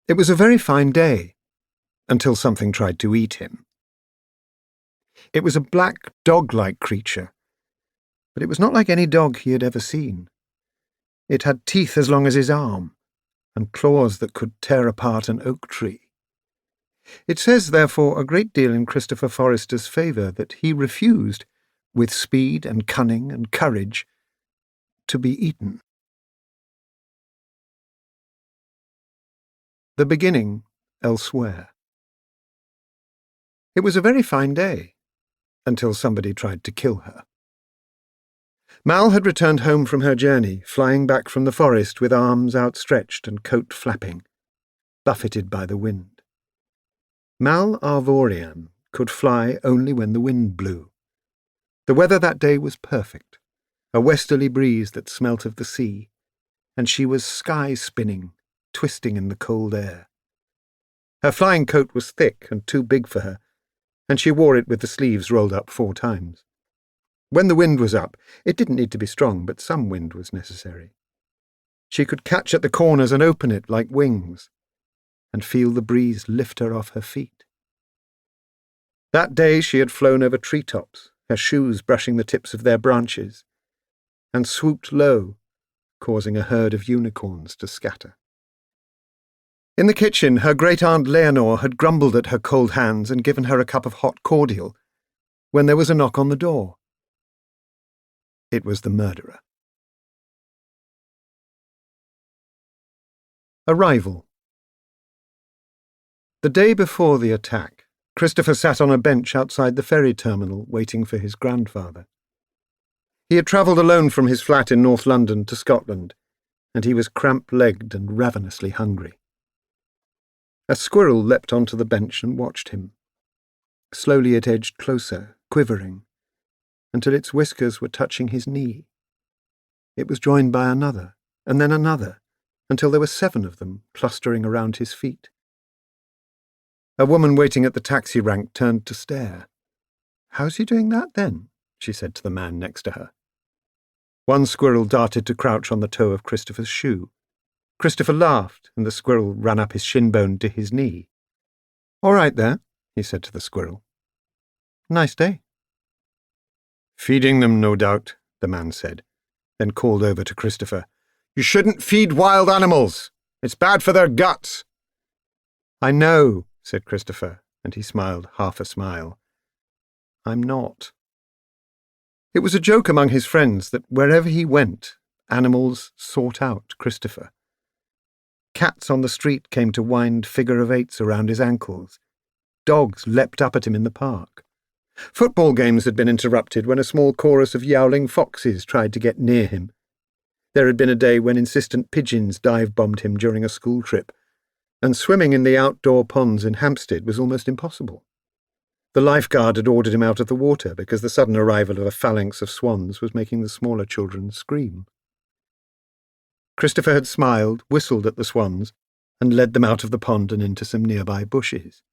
It was a very fine day, until something tried to eat him. It was a black, dog-like creature, but it was not like any dog he had ever seen. It had teeth as long as his arm, and claws that could tear apart an oak tree. It says, therefore, a great deal in Christopher Forrester's favour that he refused, with speed and cunning and courage, to be eaten. The beginning elsewhere. It was a very fine day, until somebody tried to kill her. Mal had returned home from her journey, flying back from the forest with arms outstretched and coat flapping, buffeted by the wind. Mal Arvorian could fly only when the wind blew. The weather that day was perfect, a westerly breeze that smelt of the sea, and she was sky-spinning, twisting in the cold air. Her flying coat was thick and too big for her, and she wore it with the sleeves rolled up 4 times. When the wind was up, it didn't need to be strong, but some wind was necessary. She could catch at the corners and open it like wings, and feel the breeze lift her off her feet. That day she had flown over treetops, her shoes brushing the tips of their branches, and swooped low, causing a herd of unicorns to scatter. In the kitchen, her great-aunt Leonore had grumbled at her cold hands and given her a cup of hot cordial, when there was a knock on the door. It was the murderer. Arrival. The day before the attack, Christopher sat on a bench outside the ferry terminal waiting for his grandfather. He had travelled alone from his flat in North London to Scotland, and he was cramp-legged and ravenously hungry. A squirrel leapt onto the bench and watched him. Slowly it edged closer, quivering, until its whiskers were touching his knee. It was joined by another, and then another, until there were 7 of them clustering around his feet. A woman waiting at the taxi rank turned to stare. "How's he doing that, then?" she said to the man next to her. One squirrel darted to crouch on the toe of Christopher's shoe. Christopher laughed, and the squirrel ran up his shin bone to his knee. "All right there," he said to the squirrel. "Nice day." "Feeding them, no doubt," the man said, then called over to Christopher. "You shouldn't feed wild animals. It's bad for their guts." "I know," said Christopher, and he smiled half a smile. "I'm not." It was a joke among his friends that wherever he went, animals sought out Christopher. Cats on the street came to wind figure-of-8s around his ankles. Dogs leapt up at him in the park. Football games had been interrupted when a small chorus of yowling foxes tried to get near him. There had been a day when insistent pigeons dive-bombed him during a school trip, and swimming in the outdoor ponds in Hampstead was almost impossible. The lifeguard had ordered him out of the water because the sudden arrival of a phalanx of swans was making the smaller children scream. Christopher had smiled, whistled at the swans, and led them out of the pond and into some nearby bushes.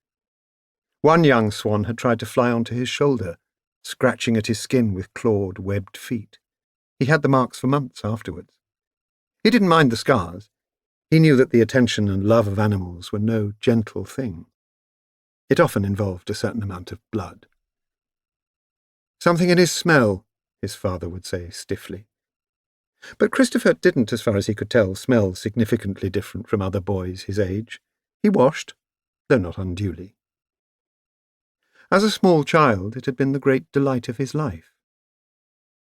One young swan had tried to fly onto his shoulder, scratching at his skin with clawed, webbed feet. He had the marks for months afterwards. He didn't mind the scars. He knew that the attention and love of animals were no gentle thing. It often involved a certain amount of blood. "Something in his smell," his father would say stiffly. But Christopher didn't, as far as he could tell, smell significantly different from other boys his age. He washed, though not unduly. As a small child, it had been the great delight of his life.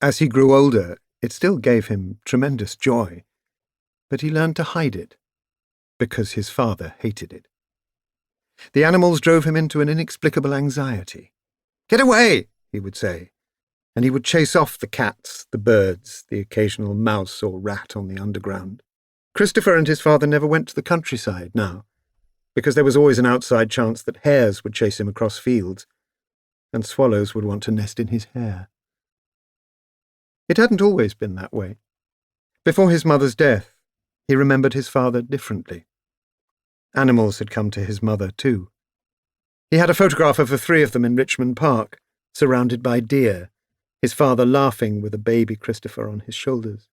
As he grew older, it still gave him tremendous joy, but he learned to hide it, because his father hated it. The animals drove him into an inexplicable anxiety. "Get away!" he would say, and he would chase off the cats, the birds, the occasional mouse or rat on the underground. Christopher and his father never went to the countryside now, because there was always an outside chance that hares would chase him across fields, and swallows would want to nest in his hair. It hadn't always been that way. Before his mother's death, he remembered his father differently. Animals had come to his mother, too. He had a photograph of the 3 of them in Richmond Park, surrounded by deer, his father laughing with a baby Christopher on his shoulders.